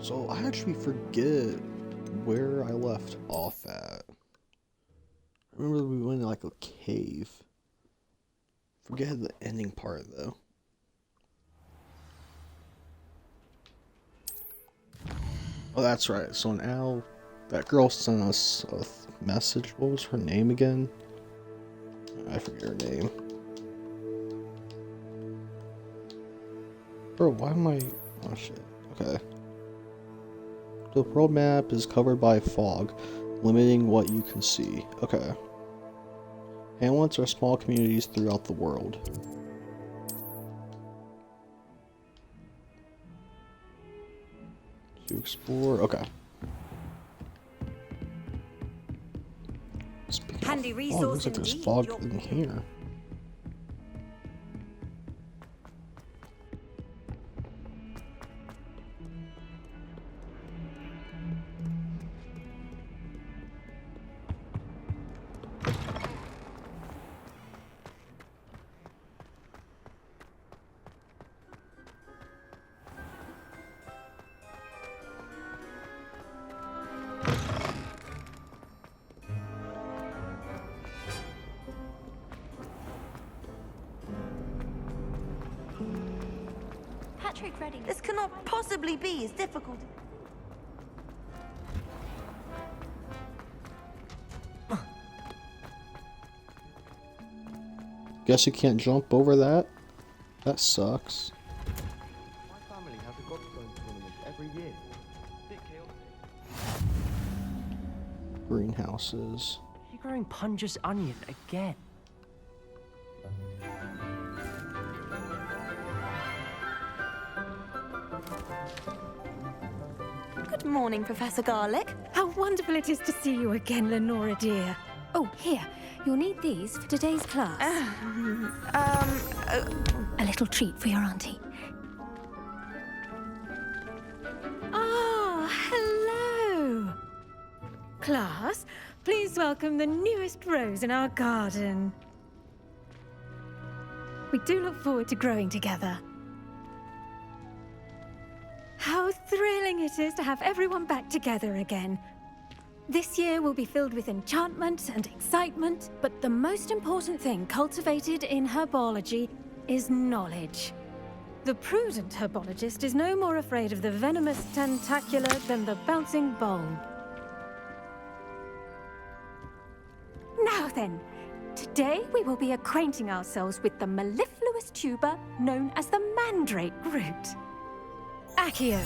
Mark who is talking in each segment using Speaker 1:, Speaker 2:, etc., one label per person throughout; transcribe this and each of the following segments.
Speaker 1: So I actually forget where I left off at. I remember we went in like a cave. Forget the ending part though. Oh, that's right. So now that girl sent us a message. What was her name again? I forget her name. Bro, why am I... Oh shit. Okay. The world map is covered by fog, limiting what you can see. Okay. Hamlets are small communities throughout the world. To explore... Okay. Speaking
Speaker 2: Handy
Speaker 1: of fog,
Speaker 2: resource
Speaker 1: looks like there's
Speaker 2: indeed.
Speaker 1: fog in here.
Speaker 2: This cannot possibly be as difficult.
Speaker 1: Guess you can't jump over that? That sucks.
Speaker 3: My family has a gobstone tournament every year. Bit chaotic.
Speaker 1: Greenhouses.
Speaker 3: You're growing Punja's onion again.
Speaker 2: Good morning, Professor Garlic.
Speaker 4: How wonderful it is to see you again, Lenora dear. Oh, here. You'll need these for today's class. A little treat for your auntie. Ah, hello. Class, please welcome the newest rose in our garden. We do look forward to growing together. How thrilling it is to have everyone back together again. This year will be filled with enchantment and excitement, but the most important thing cultivated in herbology is knowledge. The prudent herbologist is no more afraid of the venomous tentacular than the bouncing bulb. Now then, today we will be acquainting ourselves with the mellifluous tuber known as the mandrake root. Accio.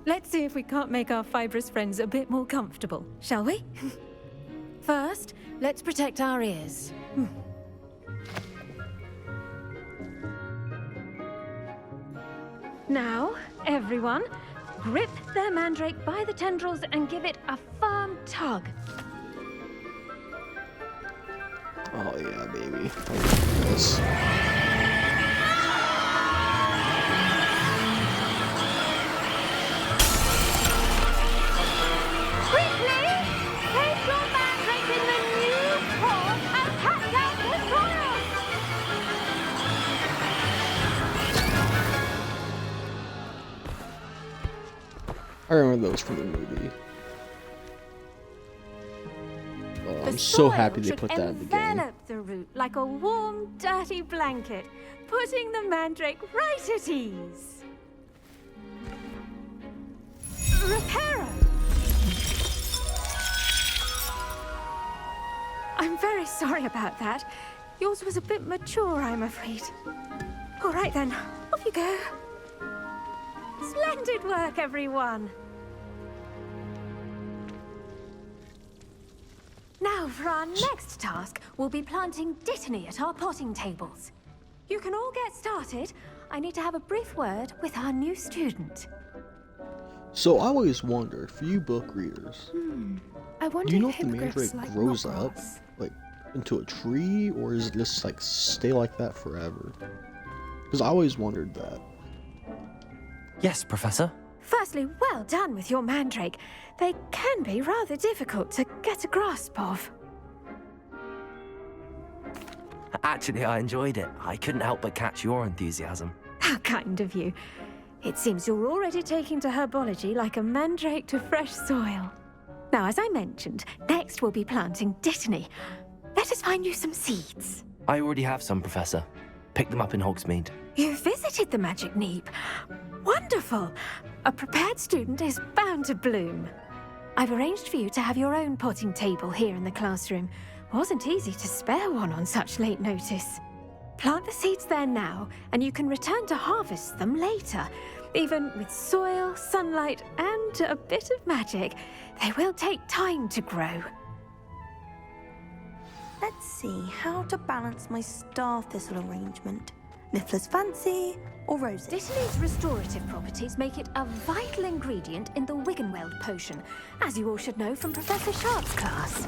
Speaker 4: Let's see if we can't make our fibrous friends a bit more comfortable, shall we? First, let's protect our ears. Now, everyone, grip their mandrake by the tendrils and give it a firm tug.
Speaker 1: Oh yeah, baby. Yes. I remember those from the movie. Oh, I'm so happy they put that in the game.
Speaker 4: Envelop the root like a warm, dirty blanket, putting the mandrake right at ease. Reparo! I'm very sorry about that. Yours was a bit mature, I'm afraid. All right then, off you go. Splendid work, everyone. Now, for our next task, we'll be planting dittany at our potting tables. You can all get started. I need to have a brief word with our new student.
Speaker 1: So I always wonder, for you book readers,
Speaker 4: I wonder
Speaker 1: do you know
Speaker 4: if
Speaker 1: if the
Speaker 4: hippogriffs
Speaker 1: mandrake
Speaker 4: like
Speaker 1: grows
Speaker 4: knot
Speaker 1: up,
Speaker 4: grass.
Speaker 1: like, into a tree, or is it just, like, stay like that forever? Because I always wondered that.
Speaker 3: Yes, Professor.
Speaker 4: Firstly, well done with your mandrake. They can be rather difficult to get a grasp of.
Speaker 3: Actually, I enjoyed it. I couldn't help but catch your enthusiasm.
Speaker 4: How kind of you. It seems you're already taking to herbology like a mandrake to fresh soil. Now, as I mentioned, next we'll be planting Dittany. Let us find you some seeds.
Speaker 5: I already have some, Professor. Picked them up in Hogsmeade.
Speaker 4: You visited the Magic Neep. Wonderful. A prepared student is bound to bloom. I've arranged for you to have your own potting table here in the classroom. Wasn't easy to spare one on such late notice. Plant the seeds there now, and you can return to harvest them later. Even with soil, sunlight, and a bit of magic, they will take time to grow.
Speaker 2: Let's see how to balance my star thistle arrangement. Niffler's fancy or rosy?
Speaker 4: Dittany's restorative properties make it a vital ingredient in the Wiggenweld potion, as you all should know from Professor Sharp's class.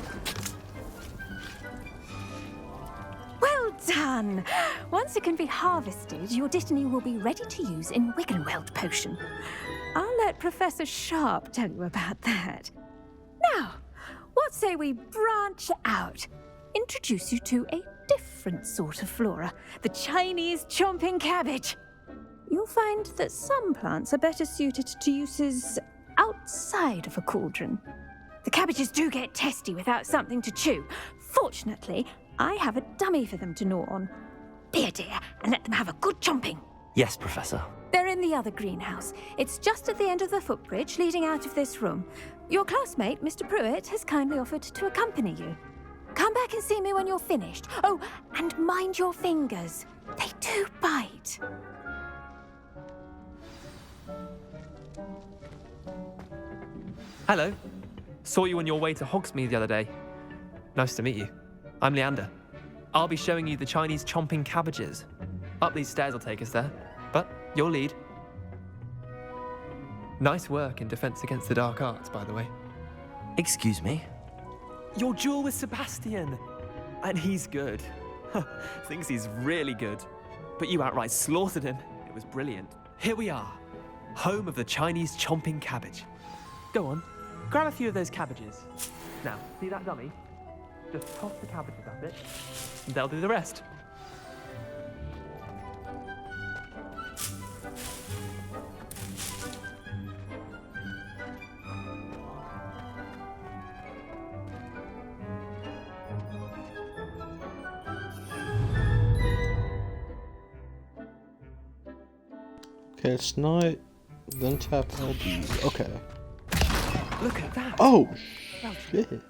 Speaker 4: Well done! Once it can be harvested, your Dittany will be ready to use in Wiggenweld potion. I'll let Professor Sharp tell you about that. Now, what say we branch out? Introduce you to a different sort of flora, the Chinese chomping cabbage. You'll find that some plants are better suited to uses outside of a cauldron. The cabbages do get testy without something to chew. Fortunately, I have a dummy for them to gnaw on. Be a dear and let them have a good chomping.
Speaker 5: Yes, Professor.
Speaker 4: They're in the other greenhouse. It's just at the end of the footbridge leading out of this room. Your classmate, Mr. Pruitt, has kindly offered to accompany you. Come back and see me when you're finished. Oh, and mind your fingers. They do bite.
Speaker 6: Hello. Saw you on your way to Hogsmeade the other day. Nice to meet you. I'm Leander. I'll be showing you the Chinese chomping cabbages. Up these stairs will take us there, but you'll lead. Nice work in Defense Against the Dark Arts, by the way.
Speaker 5: Excuse me?
Speaker 6: Your duel with Sebastian! And he's good. Thinks he's really good. But you outright slaughtered him. It was brilliant. Here we are. Home of the Chinese chomping cabbage. Go on, grab a few of those cabbages. Now, see that dummy? Just toss the cabbages at it, and they'll do the rest.
Speaker 1: Okay, it's not. Then tap LB. Okay.
Speaker 6: Look at that.
Speaker 1: Oh, shit.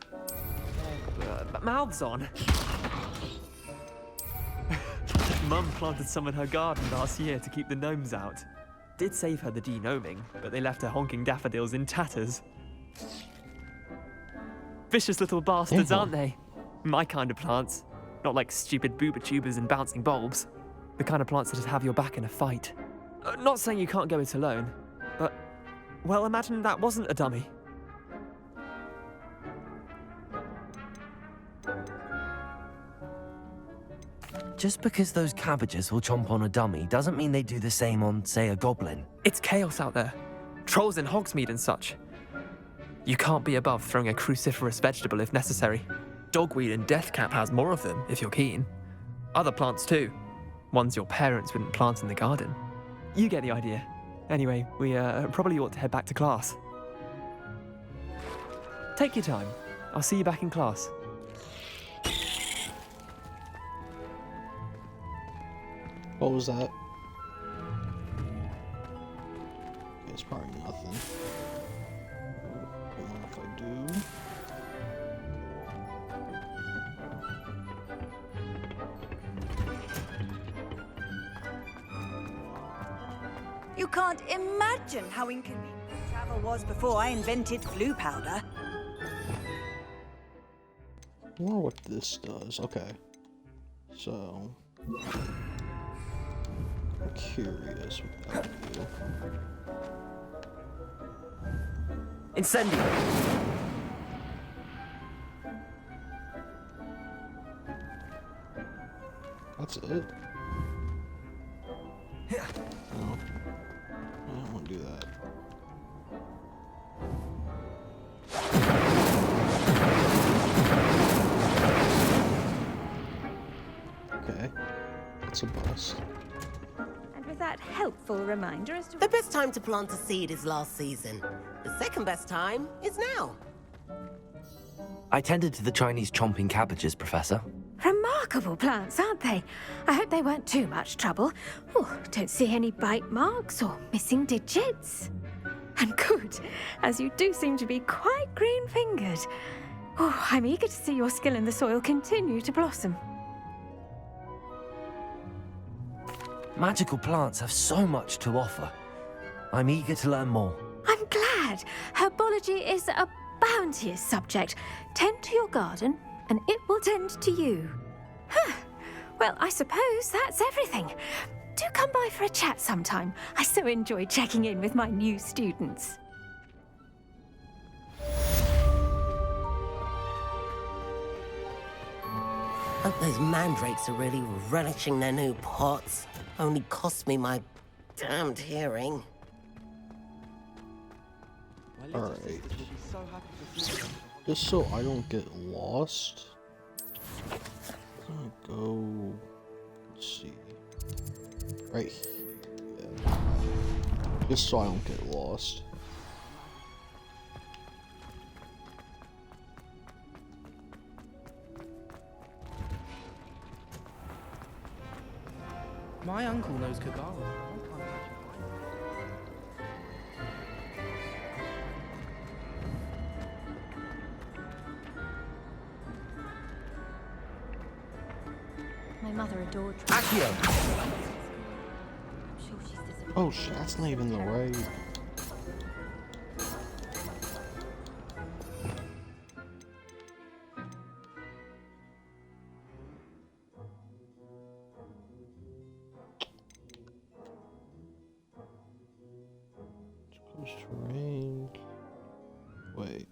Speaker 6: Mouths on. Mum planted some in her garden last year to keep the gnomes out. Did save her the de-gnoming, but they left her honking daffodils in tatters. Vicious little bastards, aren't they? My kind of plants. Not like stupid booba tubers and bouncing bulbs. The kind of plants that'd have your back in a fight. Not saying you can't go it alone, but, well, imagine that wasn't a dummy.
Speaker 5: Just because those cabbages will chomp on a dummy doesn't mean they do the same on, say, a goblin.
Speaker 6: It's chaos out there. Trolls in Hogsmeade and such. You can't be above throwing a cruciferous vegetable if necessary. Dogweed and deathcap has more of them, if you're keen. Other plants too. Ones your parents wouldn't plant in the garden. You get the idea. Anyway, we probably ought to head back to class. Take your time. I'll see you back in class.
Speaker 1: What was that? It's probably nothing. I don't know if I do.
Speaker 2: You can't imagine how inconvenient travel was before I invented glue powder.
Speaker 1: I wonder what this does. Okay. So. I'm curious about you.
Speaker 5: Incendio!
Speaker 1: That's it? No. I don't want to do that. Okay. It's a bus.
Speaker 4: And with that that helpful reminder as to...
Speaker 7: The best time to plant a seed is last season. The second best time is now.
Speaker 5: I tended to the Chinese chomping cabbages, Professor.
Speaker 4: Remarkable plants, aren't they? I hope they weren't too much trouble. Oh, don't see any bite marks or missing digits. And good, as you do seem to be quite green-fingered. Oh, I'm eager to see your skill in the soil continue to blossom.
Speaker 5: Magical plants have so much to offer. I'm eager to learn more.
Speaker 4: I'm glad. Herbology is a bounteous subject. Tend to your garden, and it will tend to you. Huh. Well, I suppose that's everything. Do come by for a chat sometime. I so enjoy checking in with my new students.
Speaker 7: Hope those mandrakes are really relishing their new pots. Only cost me my damned hearing.
Speaker 3: My little
Speaker 1: Alright.
Speaker 3: sister will be so happy to see you.
Speaker 1: Just so I don't get lost, I'm gonna go, let's see, right here, yeah. Just so I don't get lost.
Speaker 8: My uncle knows Kagawa. I can't imagine
Speaker 4: My mother adored
Speaker 5: Accio!
Speaker 4: I'm sure she's disappointed.
Speaker 1: Oh shit, that's not even the right. Terrain. Wait.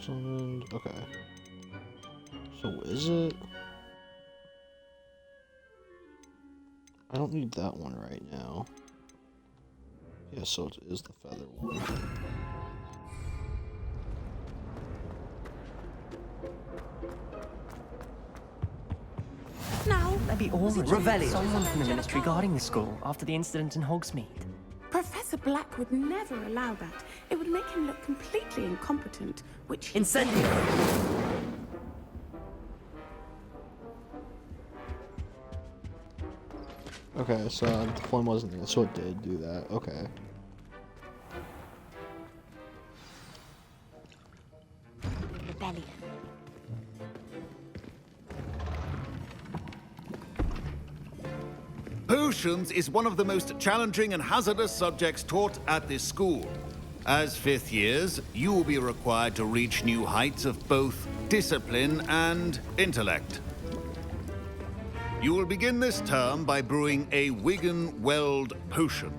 Speaker 1: Summoned. Okay. So is it? I don't need that one right now. Yeah, so it is the feather one.
Speaker 4: Now,
Speaker 9: Maybe all
Speaker 5: Revelio.
Speaker 9: someone from the ministry guarding the school after the incident in Hogsmeade.
Speaker 10: Professor Black would never allow that. It would make him look completely incompetent, which he...
Speaker 5: Incendio!
Speaker 1: Okay, so the flame wasn't there, so it did do that. Okay.
Speaker 4: rebellion.
Speaker 11: Potions is one of the most challenging and hazardous subjects taught at this school. As fifth years, you will be required to reach new heights of both discipline and intellect. You will begin this term by brewing a Wigan-Weld potion.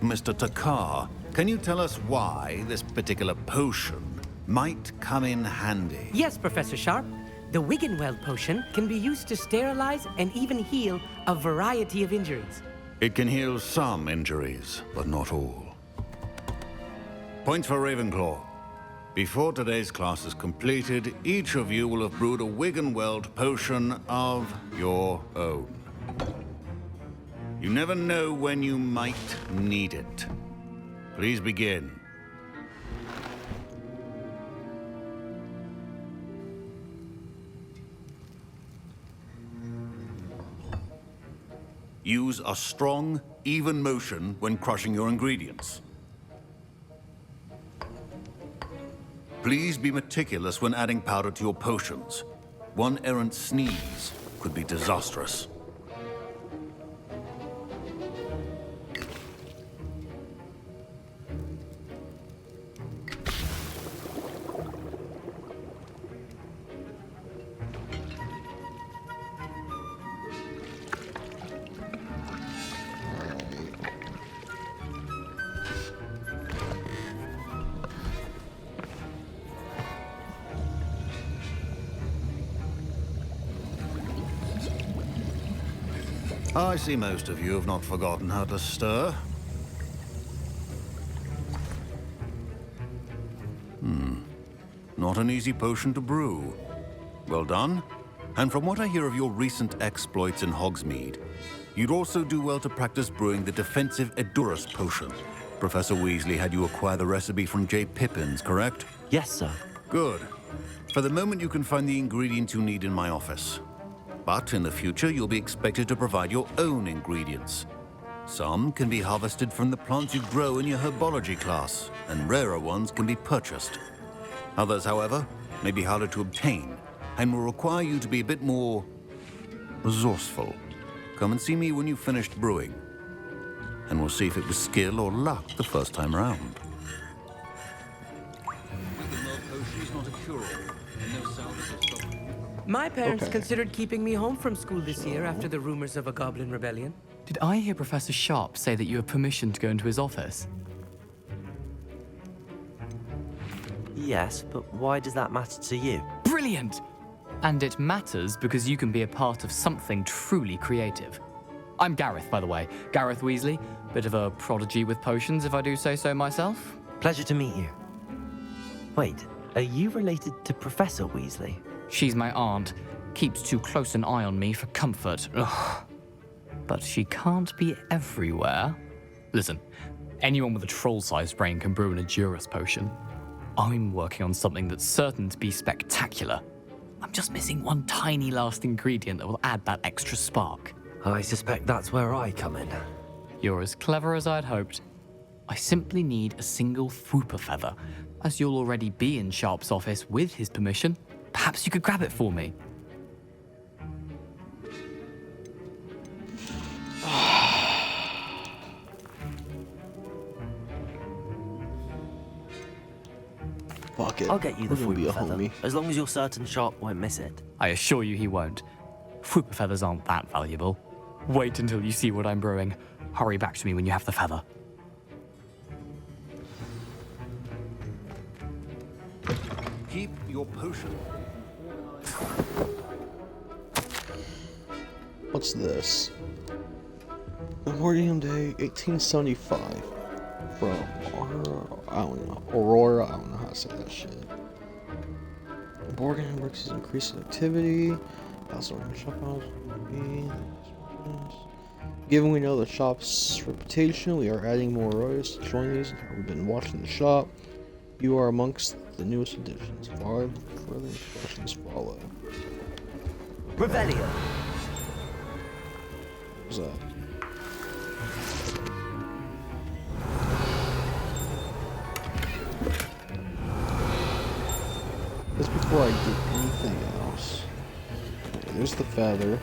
Speaker 11: Mr. Takar, can you tell us why this particular potion might come in handy?
Speaker 12: Yes, Professor Sharp. The Wiggenweld potion can be used to sterilize and even heal a variety of injuries.
Speaker 11: It can heal some injuries, but not all. Points for Ravenclaw. Before today's class is completed, each of you will have brewed a Wiggenweld potion of your own. You never know when you might need it. Please begin. Use a strong, even motion when crushing your ingredients. Please be meticulous when adding powder to your potions. One errant sneeze could be disastrous. I see most of you have not forgotten how to stir. Not an easy potion to brew. Well done. And from what I hear of your recent exploits in Hogsmeade, you'd also do well to practice brewing the defensive Edurus potion. Professor Weasley had you acquire the recipe from J. Pippins, correct?
Speaker 5: Yes, sir.
Speaker 11: Good. For the moment, you can find the ingredients you need in my office. But in the future, you'll be expected to provide your own ingredients. Some can be harvested from the plants you grow in your herbology class, and rarer ones can be purchased. Others, however, may be harder to obtain, and will require you to be a bit more resourceful. Come and see me when you've finished brewing, and we'll see if it was skill or luck the first time around.
Speaker 12: My parents
Speaker 1: Okay.
Speaker 12: considered keeping me home from school this year after the rumors of a goblin rebellion.
Speaker 9: Did I hear Professor Sharp say that you have permission to go into his office?
Speaker 5: Yes, but why does that matter to you?
Speaker 9: Brilliant! And it matters because you can be a part of something truly creative. I'm Gareth, by the way. Gareth Weasley. Bit of a prodigy with potions, if I do say so myself.
Speaker 5: Pleasure to meet you. Wait, are you related to Professor Weasley?
Speaker 9: She's my aunt. Keeps too close an eye on me for comfort. Ugh. But she can't be everywhere. Listen, anyone with a troll-sized brain can brew an Edurus potion. I'm working on something that's certain to be spectacular. I'm just missing one tiny last ingredient that will add that extra spark.
Speaker 5: I suspect that's where I come in.
Speaker 9: You're as clever as I'd hoped. I simply need a single Fwooper feather. As you'll already be in Sharp's office with his permission, perhaps you could grab it for me.
Speaker 1: Fuck it.
Speaker 5: I'll get you the
Speaker 1: We're gonna be
Speaker 5: Fwooper
Speaker 1: a
Speaker 5: feather,
Speaker 1: homie.
Speaker 5: as long as you're certain Sharp won't miss it.
Speaker 9: I assure you he won't. Fwooper feathers aren't that valuable. Wait until you see what I'm brewing. Hurry back to me when you have the feather.
Speaker 11: Keep your potion.
Speaker 1: What's this? Memoriam Day 1875 from Aurora, I don't know how to say that shit. The board game works is increasing activity. Also, shop house. Given we know the shop's reputation, we are adding more royals to join these. We've been watching the shop. You are amongst the newest additions. Further instructions follow.
Speaker 5: Revelio.
Speaker 1: What's that? Just before I do anything else. Okay, there's the feather.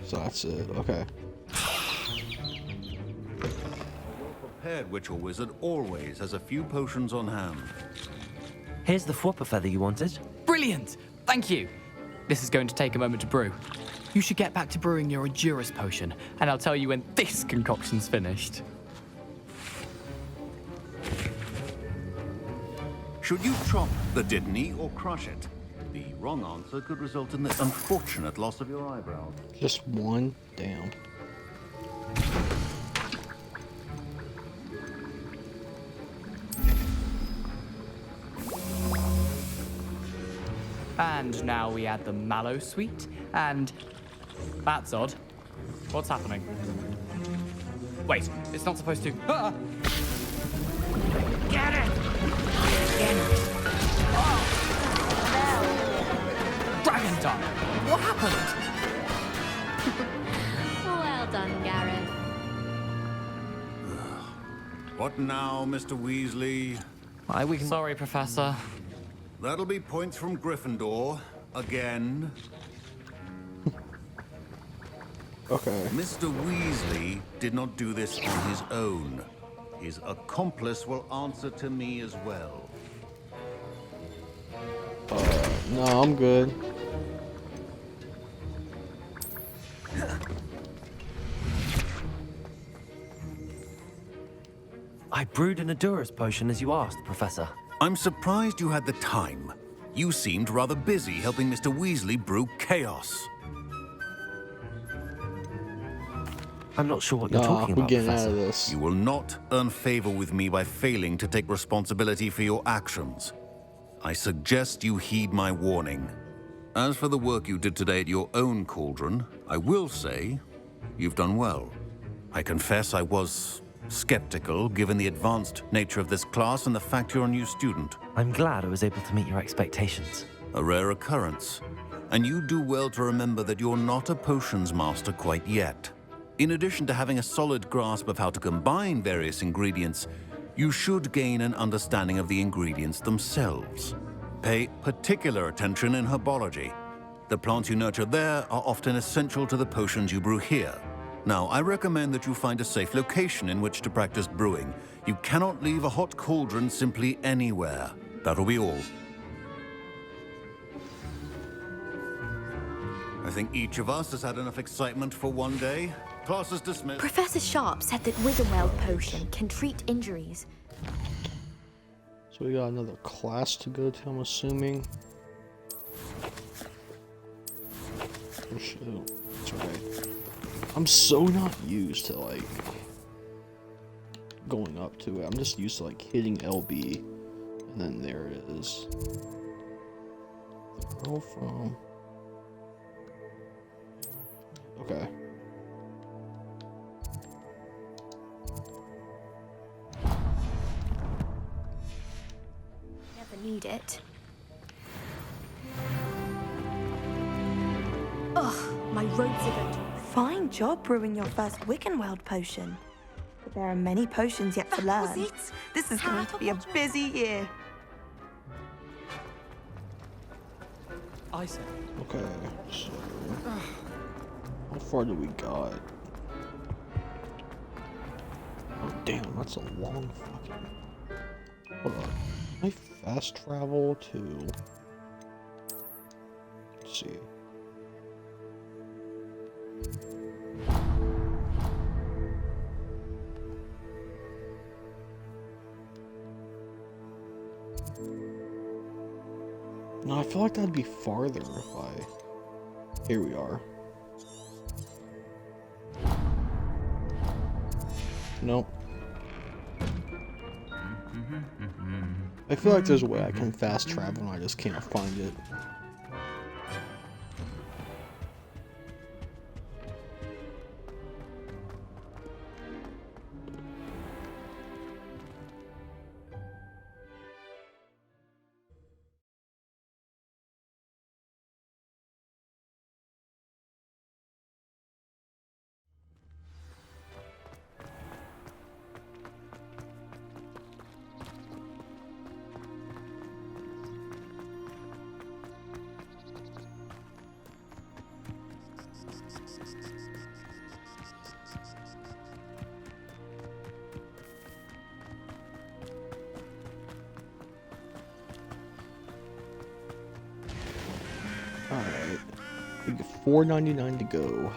Speaker 1: So that's it. Okay.
Speaker 11: Prepared Witcher Wizard always has a few potions on hand.
Speaker 5: Here's the Fwooper feather you wanted.
Speaker 9: Brilliant! Thank you. This is going to take a moment to brew. You should get back to brewing your Edurus potion, and I'll tell you when this concoction's finished.
Speaker 11: Should you chop the Didney or crush it? The wrong answer could result in the unfortunate loss of your eyebrows.
Speaker 1: Just one? Damn.
Speaker 9: And now we add the mallow sweet, and that's odd. What's happening? Wait, it's not supposed to. Ah!
Speaker 2: Get it!
Speaker 9: Dragon tongue! What happened?
Speaker 13: Well done, Gareth.
Speaker 11: What now, Mr. Weasley?
Speaker 9: Sorry, Professor.
Speaker 11: That'll be points from Gryffindor. Again.
Speaker 1: Okay.
Speaker 11: Mr. Weasley did not do this on his own. His accomplice will answer to me as well.
Speaker 1: No, I'm good.
Speaker 5: I brewed an Edurus potion as you asked, Professor.
Speaker 11: I'm surprised you had the time. You seemed rather busy helping Mr. Weasley brew chaos.
Speaker 5: I'm not sure what you're talking
Speaker 1: we're
Speaker 5: about,
Speaker 1: getting
Speaker 5: Professor.
Speaker 1: out of this.
Speaker 11: You will not earn favor with me by failing to take responsibility for your actions. I suggest you heed my warning. As for the work you did today at your own cauldron, I will say you've done well. I confess I was skeptical, given the advanced nature of this class and the fact you're a new student.
Speaker 5: I'm glad I was able to meet your expectations.
Speaker 11: A rare occurrence. And you do well to remember that you're not a potions master quite yet. In addition to having a solid grasp of how to combine various ingredients, you should gain an understanding of the ingredients themselves. Pay particular attention in herbology. The plants you nurture there are often essential to the potions you brew here. Now, I recommend that you find a safe location in which to practice brewing. You cannot leave a hot cauldron simply anywhere. That'll be all. I think each of us has had enough excitement for one day. Class is dismissed.
Speaker 13: Professor Sharp said that Wiggenweld potion can treat injuries.
Speaker 1: So we got another class to go to, I'm assuming. Oh shoot, that's right. I'm so not used to like going up to it. I'm just used to like hitting LB, and then there it is. The girl from... Okay.
Speaker 13: Never need it.
Speaker 14: Ugh, my robes are going to... Fine job brewing your first Wiggenweld potion. But there are many potions yet to learn. This is going to be a busy year.
Speaker 8: I said.
Speaker 1: Okay, so how far do we got? Oh damn, that's a long fucking... Hold on. Can I fast travel to... Let's see. No, I feel like that'd be farther if I... Here we are. Nope. I feel like there's a way I can fast travel and I just can't find it. Alright. We got $4.99 to go.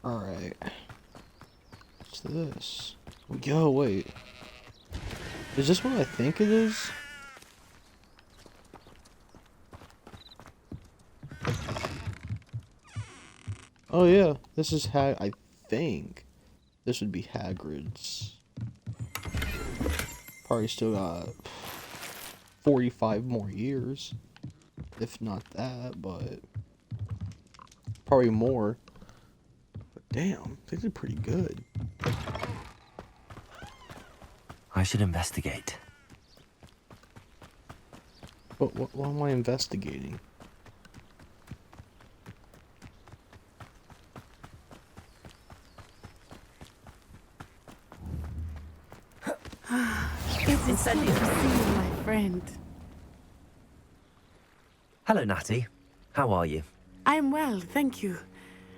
Speaker 1: Alright. What's this? Yo, wait. Is this what I think it is? Oh yeah, this is I think this would be Hagrid's. Probably still got 45 more years. If not that, but probably more. But damn, they did pretty good.
Speaker 5: I should investigate.
Speaker 1: But what am I investigating?
Speaker 10: It's good to see you, my friend.
Speaker 5: Hello, Natty. How are you?
Speaker 10: I'm well, thank you.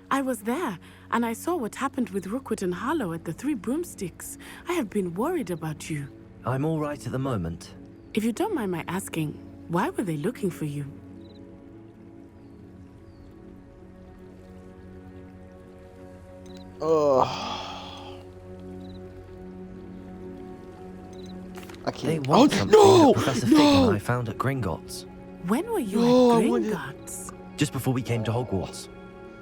Speaker 10: I was there, and I saw what happened with Rookwood and Harlow at the Three Broomsticks. I have been worried about you.
Speaker 5: I'm all right at the moment.
Speaker 10: If you don't mind my asking, why were they looking for you?
Speaker 1: I can't.
Speaker 5: They want something that Professor Fig and I found at Gringotts.
Speaker 10: When were you at Gringotts?
Speaker 5: Just before we came to Hogwarts.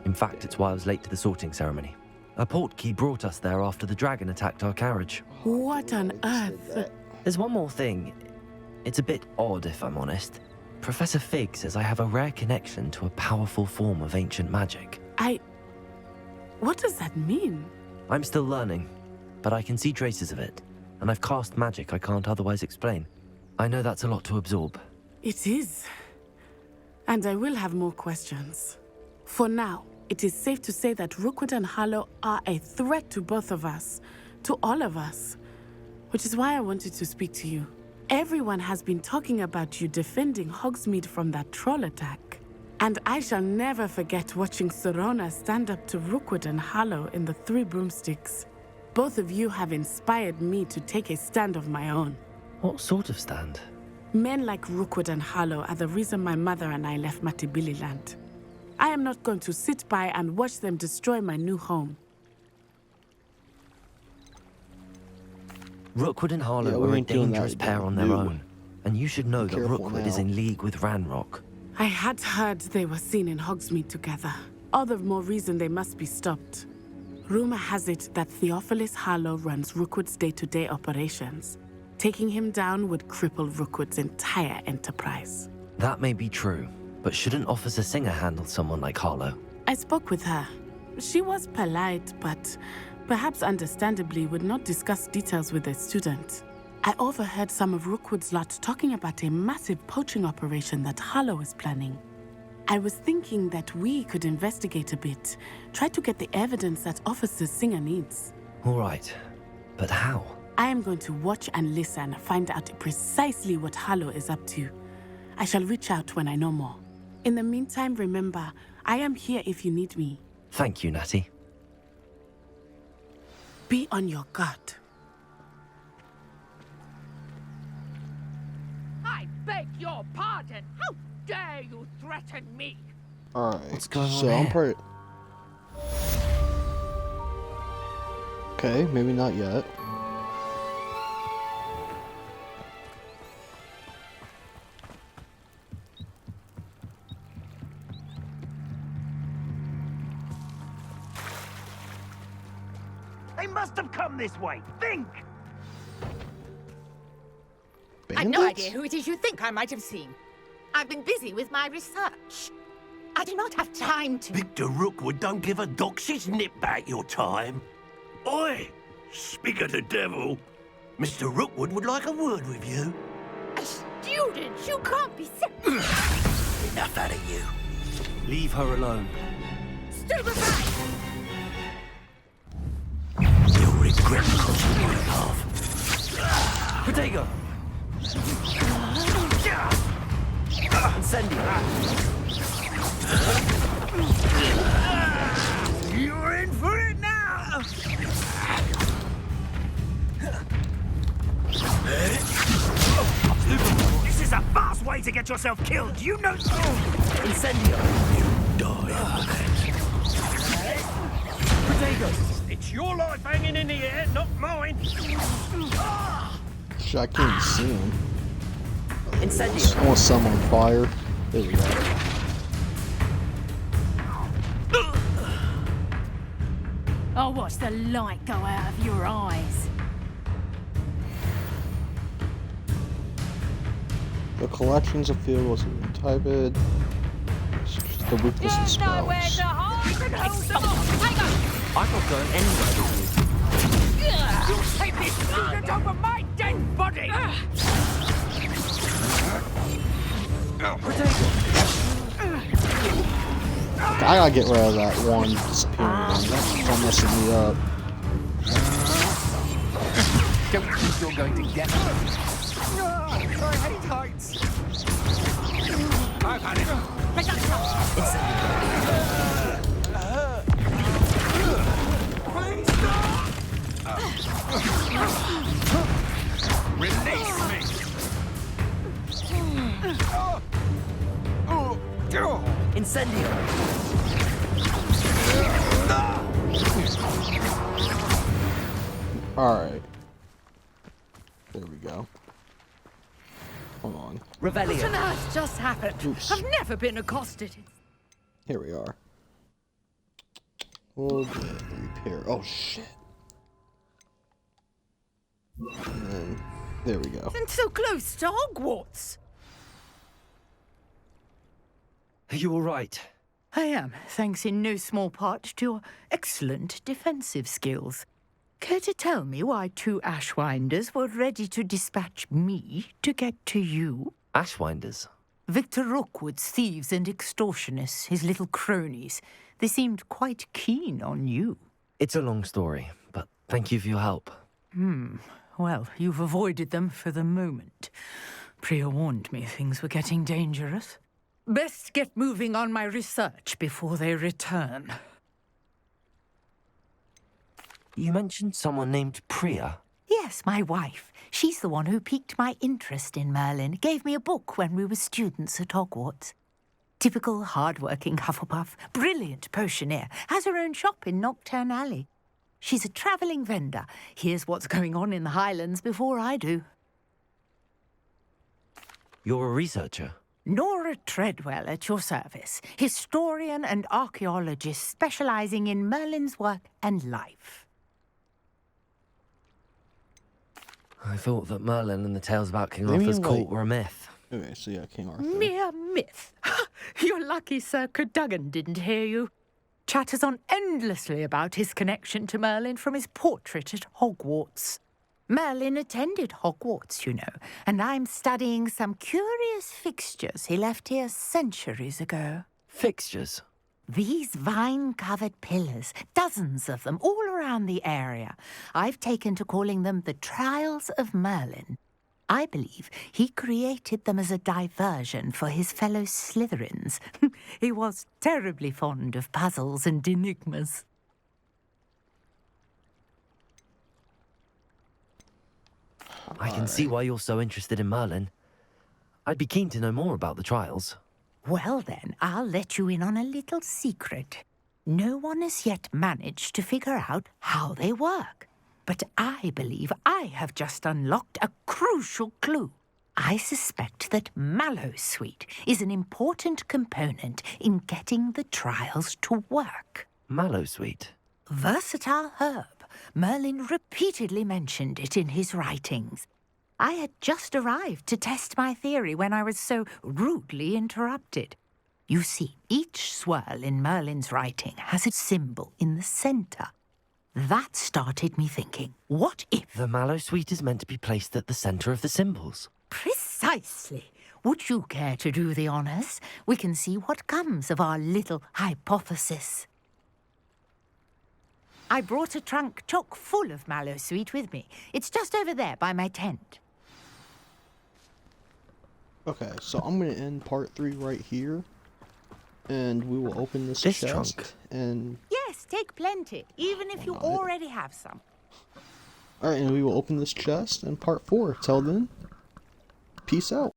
Speaker 5: In fact, it's why I was late to the sorting ceremony. A portkey brought us there after the dragon attacked our carriage.
Speaker 10: What on earth?
Speaker 5: There's one more thing. It's a bit odd, if I'm honest. Professor Fig says I have a rare connection to a powerful form of ancient magic.
Speaker 10: What does that mean?
Speaker 5: I'm still learning, but I can see traces of it, and I've cast magic I can't otherwise explain. I know that's a lot to absorb.
Speaker 10: It is. And I will have more questions. For now, it is safe to say that Rookwood and Harlow are a threat to both of us, to all of us. Which is why I wanted to speak to you. Everyone has been talking about you defending Hogsmeade from that troll attack. And I shall never forget watching Serona stand up to Rookwood and Harlow in the Three Broomsticks. Both of you have inspired me to take a stand of my own.
Speaker 5: What sort of stand?
Speaker 10: Men like Rookwood and Harlow are the reason my mother and I left Matabeleland. I am not going to sit by and watch them destroy my new home.
Speaker 5: Rookwood and Harlow are a dangerous pair on their own. And you should know that Rookwood is in league with Ranrock.
Speaker 10: I had heard they were seen in Hogsmeade together. All the more reason they must be stopped. Rumor has it that Theophilus Harlow runs Rookwood's day-to-day operations. Taking him down would cripple Rookwood's entire enterprise.
Speaker 5: That may be true, but shouldn't Officer Singer handle someone like Harlow?
Speaker 10: I spoke with her. She was polite, but perhaps understandably would not discuss details with a student. I overheard some of Rookwood's lot talking about a massive poaching operation that Harlow is planning. I was thinking that we could investigate a bit, try to get the evidence that Officer Singer needs.
Speaker 5: All right, but how?
Speaker 10: I am going to watch and listen, find out precisely what Harlow is up to. I shall reach out when I know more. In the meantime, remember, I am here if you need me.
Speaker 5: Thank you, Natty.
Speaker 10: Be on your guard.
Speaker 15: I beg your pardon. How dare you threaten me?
Speaker 1: Alright,
Speaker 5: what's going
Speaker 1: so
Speaker 5: on
Speaker 1: I'm
Speaker 5: here?
Speaker 1: pretty... Okay, maybe not yet.
Speaker 16: They must have come this way. Think!
Speaker 15: I've no idea who it is you think I might have seen. I've been busy with my research. I do not have time to...
Speaker 16: Victor Rookwood don't give a doxy's nip back your time. Oi! Speak of the devil. Mr. Rookwood would like a word with you.
Speaker 15: A student? You can't be so...
Speaker 16: Enough out of you. Leave her alone.
Speaker 15: Stupefy!
Speaker 16: You'll regret crossing my path.
Speaker 5: Protego!
Speaker 16: You're in for it now! This is a fast way to get yourself killed, you know...
Speaker 5: Incendio!
Speaker 16: You die of that.
Speaker 5: Protego!
Speaker 16: It's your life hanging in the air, not mine!
Speaker 1: Shit, I can't even see him.
Speaker 5: Incendio!
Speaker 1: I want some on fire. There we go.
Speaker 4: I'll watch the light go out of your eyes.
Speaker 1: The collections of field was typed. The weakness in spells.
Speaker 5: I'm not going anywhere with you.
Speaker 15: You take this student over my dead body!
Speaker 1: I gotta get rid of that one disappearing one. That's messing me up.
Speaker 8: Don't think you're going to get me. I hate heights. I've had it.
Speaker 15: Make that stop!
Speaker 8: Please stop! Release me!
Speaker 5: Incendio!
Speaker 1: Alright. There we go. Hold on.
Speaker 5: Revelio.
Speaker 15: What on earth just happened?
Speaker 1: Oops.
Speaker 15: I've never been accosted.
Speaker 1: Here we are. We'll get repair. Oh shit. And then, there we go.
Speaker 15: And so close to Hogwarts.
Speaker 5: Are you alright?
Speaker 15: I am, thanks in no small part to your excellent defensive skills. Care to tell me why 2 Ashwinders were ready to dispatch me to get to you?
Speaker 5: Ashwinders?
Speaker 15: Victor Rookwood's thieves and extortionists, his little cronies. They seemed quite keen on you.
Speaker 5: It's a long story, but thank you for your help.
Speaker 15: Well, you've avoided them for the moment. Priya warned me things were getting dangerous. Best get moving on my research before they return.
Speaker 5: You mentioned someone named Priya.
Speaker 15: Yes, my wife. She's the one who piqued my interest in Merlin. Gave me a book when we were students at Hogwarts. Typical hard-working Hufflepuff, brilliant potioneer, has her own shop in Knockturn Alley. She's a travelling vendor. Hears what's going on in the Highlands before I do.
Speaker 5: You're a researcher?
Speaker 15: Nora Treadwell at your service. Historian and archaeologist specialising in Merlin's work and life.
Speaker 5: I thought that Merlin and the tales about King
Speaker 1: Maybe
Speaker 5: Arthur's court
Speaker 1: like-
Speaker 5: were a myth.
Speaker 1: Okay, so yeah, King Arthur.
Speaker 15: Mere myth. You're lucky Sir Cadogan didn't hear you. Chatters on endlessly about his connection to Merlin from his portrait at Hogwarts. Merlin attended Hogwarts, you know, and I'm studying some curious fixtures he left here centuries ago.
Speaker 5: Fixtures?
Speaker 15: These vine-covered pillars, dozens of them, all around the area. I've taken to calling them the Trials of Merlin. I believe he created them as a diversion for his fellow Slytherins. He was terribly fond of puzzles and enigmas.
Speaker 5: I can see why you're so interested in Merlin. I'd be keen to know more about the trials.
Speaker 15: Well then, I'll let you in on a little secret. No one has yet managed to figure out how they work. But I believe I have just unlocked a crucial clue. I suspect that Mallowsweet is an important component in getting the trials to work.
Speaker 5: Mallowsweet?
Speaker 15: Versatile herb. Merlin repeatedly mentioned it in his writings. I had just arrived to test my theory when I was so rudely interrupted. You see, each swirl in Merlin's writing has a symbol in the centre. That started me thinking, what if...
Speaker 5: The Mallowsweet is meant to be placed at the centre of the symbols.
Speaker 15: Precisely. Would you care to do the honours? We can see what comes of our little hypothesis. I brought a trunk chock full of Mallowsweet with me. It's just over there by my tent.
Speaker 1: Okay, so I'm gonna end part 3 right here, and we will open this chest
Speaker 5: trunk.
Speaker 1: and.
Speaker 15: Yes, take plenty, even if you already have some.
Speaker 1: All right, and we will open this chest in part 4. Till then, peace out.